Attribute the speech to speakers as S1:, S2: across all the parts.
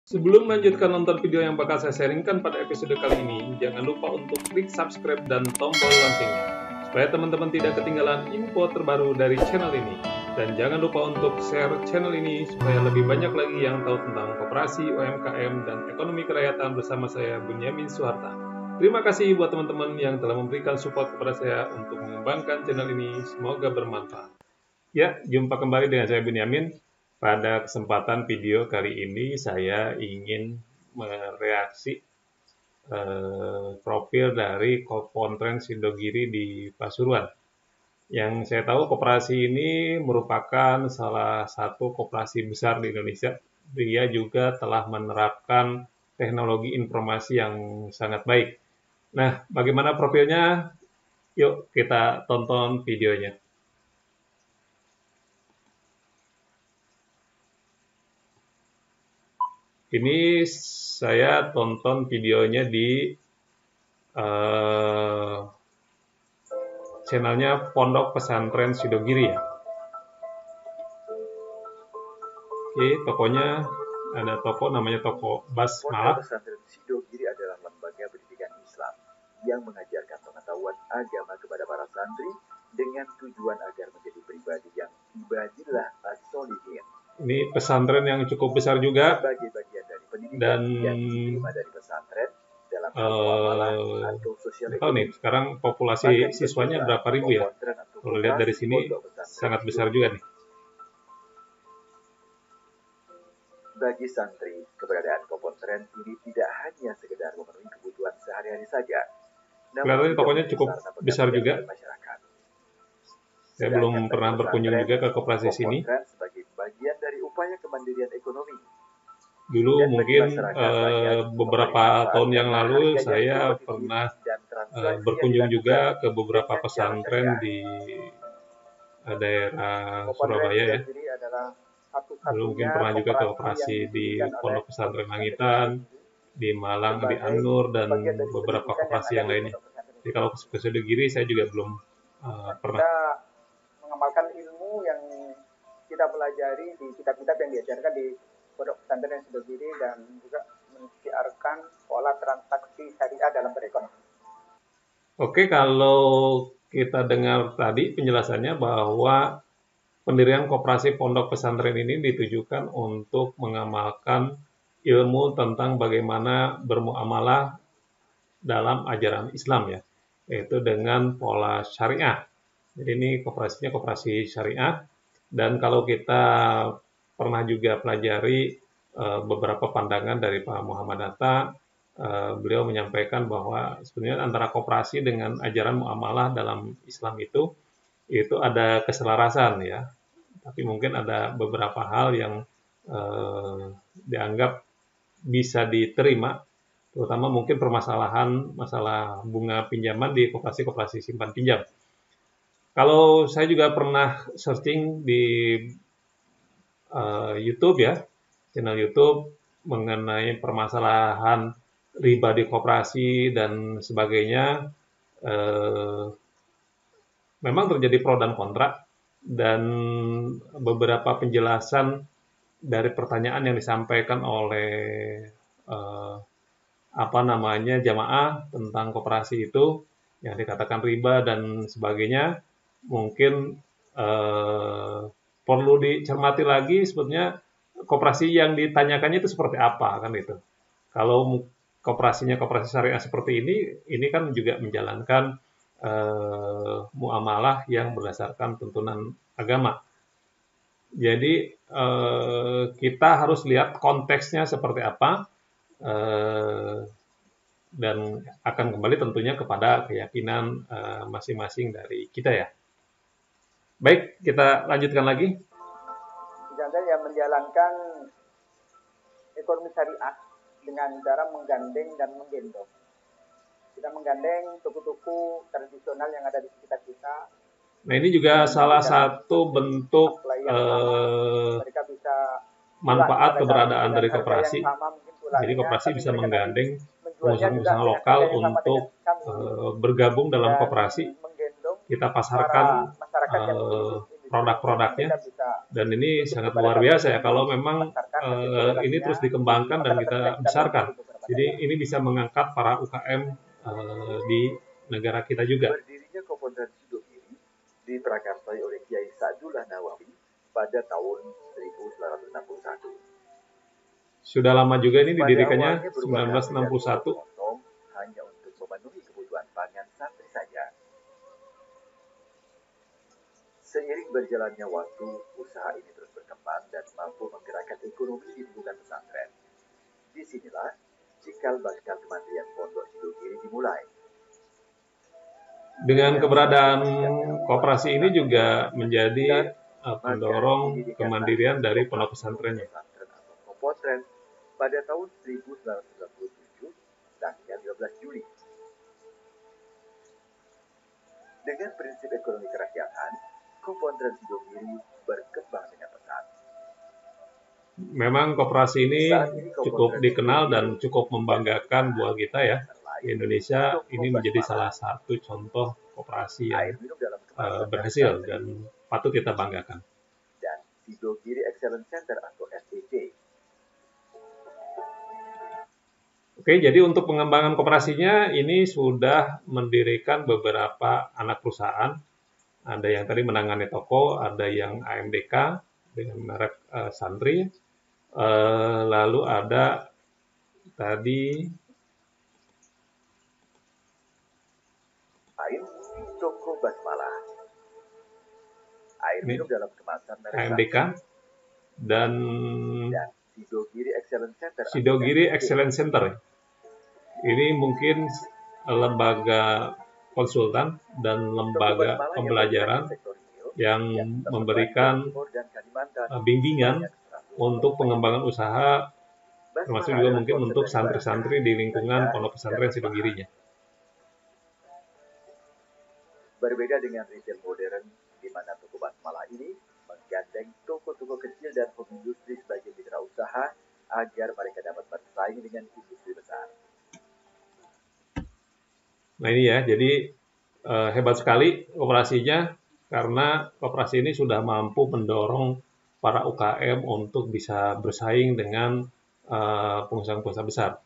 S1: Sebelum melanjutkan nonton video yang bakal saya sharingkan pada episode kali ini, jangan lupa untuk klik subscribe dan tombol loncengnya, supaya teman-teman tidak ketinggalan info terbaru dari channel ini. Dan jangan lupa untuk share channel ini, supaya lebih banyak lagi yang tahu tentang koperasi, UMKM, dan ekonomi kerakyatan bersama saya, Bunyamin Suharta. Terima kasih buat teman-teman yang telah memberikan support kepada saya untuk mengembangkan channel ini, semoga bermanfaat. Ya, jumpa kembali dengan saya Bunyamin. Pada kesempatan video kali ini saya ingin mereaksi profil dari Kopontren Sindogiri di Pasuruan. Yang saya tahu koperasi ini merupakan salah satu koperasi besar di Indonesia. Dia juga telah menerapkan teknologi informasi yang sangat baik. Nah, bagaimana profilnya? Yuk kita tonton videonya. Ini saya tonton videonya di channelnya Pondok Pesantren Sidogiri ya. Oke, tokonya ada toko namanya toko Basmalah.
S2: Pondok Pesantren Sidogiri adalah lembaga pendidikan Islam yang mengajarkan pengetahuan agama kepada para santri dengan tujuan agar menjadi pribadi yang ibadillah as-solihin.
S1: Ini pesantren yang cukup besar juga.
S2: Sebagai bagian dari pendidikan
S1: Dan
S2: yang diterima dari pesantren dalam muamalah atau sosial ekonomi.
S1: nih, sekarang populasi siswanya berapa ribu ya? Kalau lihat dari sini sangat besar juga nih.
S2: Bagi santri, keberadaan Kopontren ini tidak hanya sekedar memenuhi kebutuhan sehari-hari saja,
S1: namun tokonya cukup besar juga.
S2: Masyarakat.
S1: Saya belum pernah berkunjung juga ke koperasi sini.
S2: Sebagai bagian dari upaya kemandirian ekonomi.
S1: Dulu mungkin beberapa tahun yang lalu saya pernah berkunjung juga ke beberapa pesantren di daerah Surabaya ya. Dulu mungkin pernah juga ke operasi di Pondok Pesantren Langitan, di Malang, di Anur, dan beberapa koperasi yang lainnya. Jadi kalau ke Sidogiri saya juga belum pernah.
S3: Kita mengamalkan ilmu yang kita pelajari di kitab-kitab yang diajarkan di Pondok Pesantren Sidogiri dan juga mensiarkan pola transaksi syariah dalam berekonomi.
S1: Oke, kalau kita dengar tadi penjelasannya bahwa pendirian koperasi pondok pesantren ini ditujukan untuk mengamalkan ilmu tentang bagaimana bermuamalah dalam ajaran Islam ya, yaitu dengan pola syariah. Jadi ini koperasinya koperasi syariah, dan kalau kita pernah juga pelajari beberapa pandangan dari Pak Muhammad Hatta, beliau menyampaikan bahwa sebenarnya antara koperasi dengan ajaran muamalah dalam Islam itu ada keselarasan ya, tapi mungkin ada beberapa hal yang dianggap bisa diterima, terutama mungkin permasalahan masalah bunga pinjaman di koperasi-koperasi simpan pinjam. Kalau saya juga pernah searching di YouTube ya, channel YouTube mengenai permasalahan riba di koperasi dan sebagainya, memang terjadi pro dan kontra, dan beberapa penjelasan dari pertanyaan yang disampaikan oleh jamaah tentang koperasi itu yang dikatakan riba dan sebagainya, mungkin perlu dicermati lagi sebetulnya koperasi yang ditanyakannya itu seperti apa kan itu. Kalau koperasinya koperasi syariah seperti ini kan juga menjalankan muamalah yang berdasarkan tuntunan agama. Jadi kita harus lihat konteksnya seperti apa, dan akan kembali tentunya kepada keyakinan masing-masing dari kita ya. Baik, kita lanjutkan lagi.
S3: Jangan yang menjalankan ekonomi syariah dengan cara menggandeng dan menggendong. Kita menggandeng toko-toko tradisional yang ada di sekitar kita.
S1: Nah, ini juga salah satu bentuk manfaat keberadaan dari koperasi. Jadi koperasi bisa menggandeng pengusaha-pengusaha lokal untuk bergabung dalam koperasi. Kita pasarkan produk-produknya Dan ini sangat luar biasa ya kalau memang ini terus dikembangkan dan kita besarkan. Jadi ini bisa mengangkat para UKM di negara kita juga.
S2: Berdirinya Kopondran Sidogiri diprakarsai oleh Kiai Sa'dullah Nawawi pada tahun 1961.
S1: Sudah lama juga ini
S2: Pada
S1: didirikannya,
S2: awalnya berupa
S1: 1961.
S2: potong hanya untuk memenuhi kebutuhan pangan santri saja. Seiring berjalannya waktu, usaha ini terus berkembang dan mampu menggerakkan ekonomi di lingkungan pesantren. Disinilah cikal bakal Kementerian Pondok Sidogiri dimulai.
S1: Dengan keberadaan koperasi ini juga menjadi pendorong kemandirian dari pondok pesantrennya.
S2: Pesantren atau Kopotren pada tahun 1997 tanggal 12 Juli. Dengan prinsip ekonomi kerakyatan, Kopondran Sidogiri berkembang dengan pesat.
S1: Memang koperasi ini cukup dikenal dan cukup membanggakan buat kita ya. Di Indonesia ini menjadi salah satu contoh koperasi yang
S2: Air minum dalam kemasan
S1: berhasil dan patut kita banggakan.
S2: dan Sidogiri Excellence Center atau SEC.
S1: Oke, jadi untuk pengembangan koperasinya ini sudah mendirikan beberapa anak perusahaan. Ada yang tadi menangani toko, ada yang AMDK dengan merek Santri. Lalu ada tadi
S2: Air Toko Basmala. Air
S1: Ini
S2: minum dalam kemasan merek
S1: AMDK dan
S2: dan Sidogiri Excellence Center. atau
S1: Sidogiri
S2: SEC.
S1: Excellence Center. Ini mungkin lembaga konsultan dan
S2: Toko
S1: lembaga
S2: Basmala yang
S1: pembelajaran
S2: bergerak di sektor real,
S1: yang
S2: tersebar di
S1: memberikan
S2: Timur dan Kalimantan.
S1: bimbingan
S2: Banyak 100
S1: untuk pengembangan usaha,
S2: Basmala
S1: termasuk juga
S2: adalah
S1: mungkin
S2: konsep
S1: untuk
S2: dari
S1: santri-santri di lingkungan pondok pesantren Sidogirinya.
S2: Berbeda dengan retail modern, di mana toko Basmala ini menggandeng toko-toko kecil dan home industri sebagai mitra usaha agar mereka dapat bersaing dengan industri besar.
S1: Nah ini ya, jadi hebat sekali koperasinya karena koperasi ini sudah mampu mendorong para UKM untuk bisa bersaing dengan pengusaha-pengusaha besar.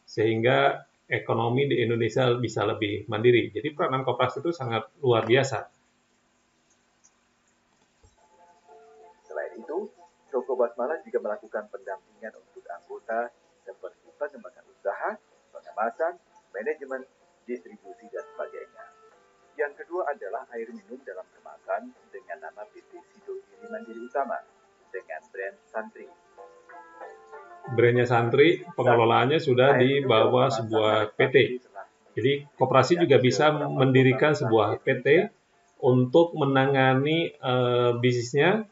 S1: Sehingga ekonomi di Indonesia bisa lebih mandiri. Jadi peranan koperasi itu sangat luar biasa.
S2: Selain itu, toko Basmala juga melakukan pendampingan untuk anggota seperti pengembangan usaha, pengemasan, manajemen, distribusi, dan sebagainya. Yang kedua adalah air minum dalam kemasan dengan nama PT Sidogiri Mandiri Utama dengan brand Santri.
S1: Brandnya Santri, pengelolaannya sudah di bawah sebuah PT. Jadi koperasi juga bisa mendirikan sebuah PT untuk menangani bisnisnya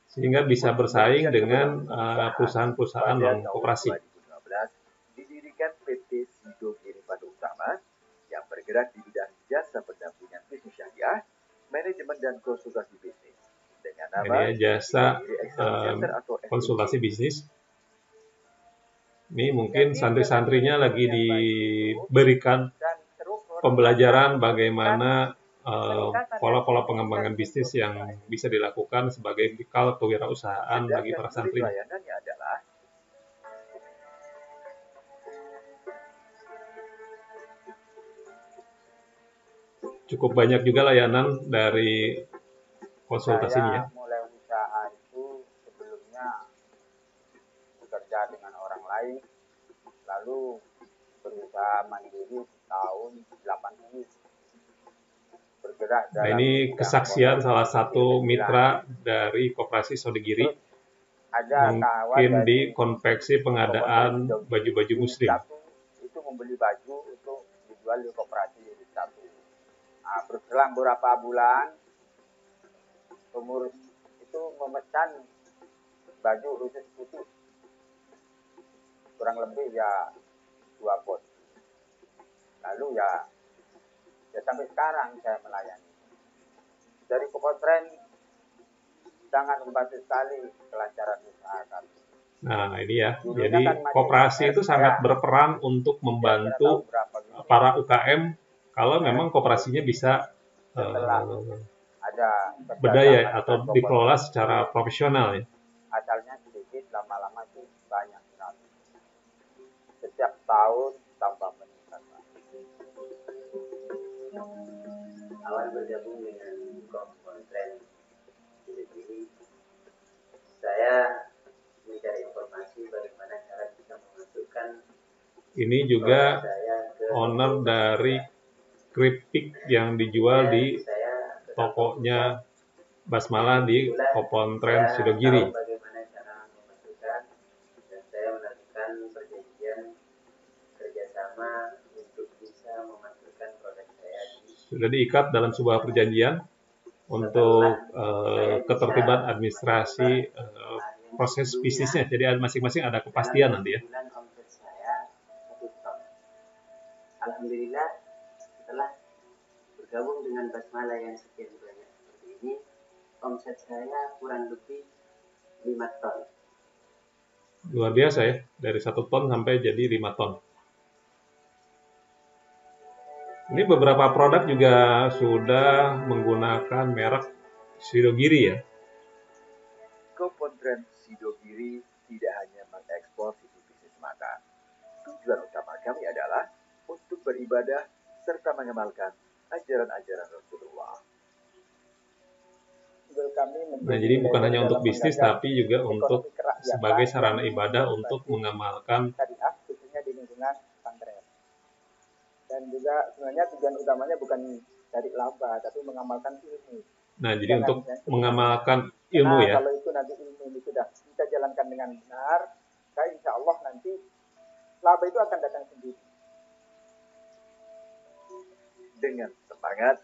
S1: sehingga bisa bersaing dengan perusahaan-perusahaan non koperasi.
S2: Pada 2015 didirikan PT Sidogiri Padu Utama yang bergerak di bidang jasa pendampingan bisnis syariah, manajemen dan konsultasi bisnis dengan nama
S1: Ini ya, jasa
S2: Sidogiri Excellence Center atau SEC.
S1: konsultasi bisnis. Ini mungkin santri-santrinya lagi diberikan
S3: Dan struktur
S1: pembelajaran bagaimana pola-pola pengembangan bisnis yang bisa dilakukan sebagai bekal kewirausahaan bagi para
S2: Sedangkan unit
S1: santri.
S2: layanannya adalah
S1: Cukup banyak juga layanan dari konsultasinya.
S3: saya mulai usaha itu sebelumnya bekerja dengan orang lain, lalu berusaha mandiri tahun 80. Bergerak
S1: Nah,
S3: dalam
S1: ini
S3: bidang
S1: kesaksian
S3: pondok
S1: salah satu
S3: pesantren.
S1: mitra dari Koperasi Sidogiri,
S3: Ada kawan
S1: mungkin di
S3: dari
S1: konveksi pengadaan baju-baju muslim.
S3: Satu itu membeli baju untuk dijual di koperasi satu. Nah, berselang beberapa bulan pengurus itu memesan baju khusus putih kurang lebih ya 2 pot. Lalu ya sampai sekarang saya melayani. Dari Kopotren sangat membantu sekali kelancaran usaha kami.
S1: Nah, ini ya. Jadi koperasi itu sangat berperan untuk membantu para UKM kalau memang koperasinya bisa
S3: Setelah ada
S1: berdaya atau dikelola secara profesional ya.
S3: Asalnya sedikit, lama-lama sih banyak sekali. Setiap tahun tambah meningkat.
S4: Awal bergabung dengan Kompontren jadi saya mencari informasi bagaimana cara bisa memasukkan.
S1: Ini juga owner dari keripik yang dijual di tokonya Basmala di Kompontren Sidogiri.
S4: Bagaimana cara memasukkan, dan saya melakukan perjanjian kerjasama untuk bisa memasukkan produk saya.
S1: Sudah diikat dalam sebuah perjanjian untuk ketertiban administrasi proses bisnisnya. Jadi masing-masing ada kepastian nanti ya.
S4: Omset saya 1 ton. Alhamdulillah setelah bergabung dengan Basmala yang sekian banyak seperti ini, omset saya kurang lebih 5 ton.
S1: Luar biasa ya, dari 1 ton sampai jadi 5 ton. Ini beberapa produk juga sudah menggunakan merek Sidogiri ya.
S2: Kompontren Sidogiri tidak hanya mengekspor sisi bisnis semata. Tujuan utama kami adalah untuk beribadah serta mengamalkan ajaran-ajaran Rasulullah.
S1: Nah, jadi bukan hanya untuk bisnis, tapi juga untuk sebagai sarana ibadah untuk mengamalkan
S3: syariah, khususnya di lingkungan pesantren. Dan juga sebenarnya tujuan utamanya bukan dari laba, tapi mengamalkan ilmu.
S1: Nah, jadi untuk mengamalkan ilmu ya.
S3: Kalau itu nanti ilmu ini sudah kita jalankan dengan benar, maka insya Allah nanti laba itu akan datang sendiri.
S2: Dengan semangat.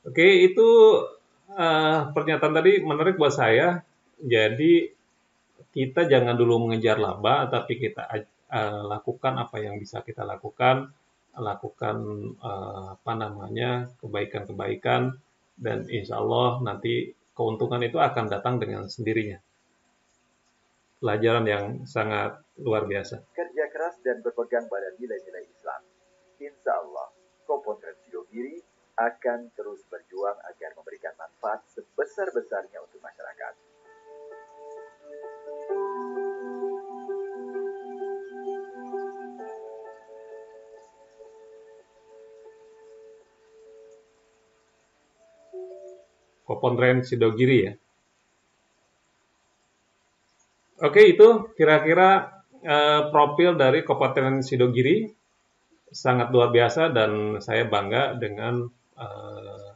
S1: Oke, itu pernyataan tadi menarik buat saya. Jadi kita jangan dulu mengejar laba, tapi kita lakukan apa yang bisa kita lakukan kebaikan-kebaikan, dan insya Allah nanti keuntungan itu akan datang dengan sendirinya. Pelajaran yang sangat luar biasa.
S2: Kerja keras dan berpegang pada nilai-nilai Islam. Insya Allah, Kompontren Sidogiri akan terus berjuang agar memberikan manfaat sebesar-besarnya untuk masyarakat.
S1: Kompontren Sidogiri ya. Oke, itu kira-kira profil dari Kompontren Sidogiri. Sangat luar biasa dan saya bangga dengan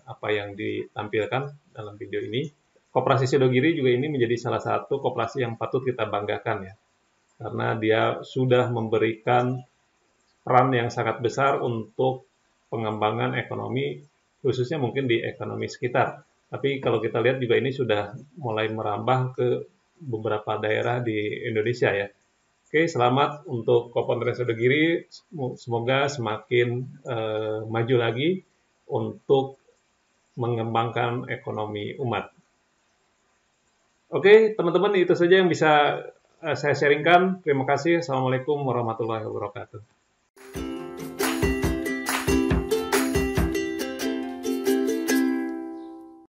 S1: apa yang ditampilkan dalam video ini. Koperasi Sidogiri juga ini menjadi salah satu koperasi yang patut kita banggakan ya. Karena dia sudah memberikan peran yang sangat besar untuk pengembangan ekonomi, khususnya mungkin di ekonomi sekitar. Tapi kalau kita lihat juga ini sudah mulai merambah ke beberapa daerah di Indonesia ya. Oke, selamat untuk Kompontren Sidogiri. Semoga semakin maju lagi untuk mengembangkan ekonomi umat. Oke, teman-teman, itu saja yang bisa saya sharingkan. Terima kasih. Assalamualaikum warahmatullahi wabarakatuh.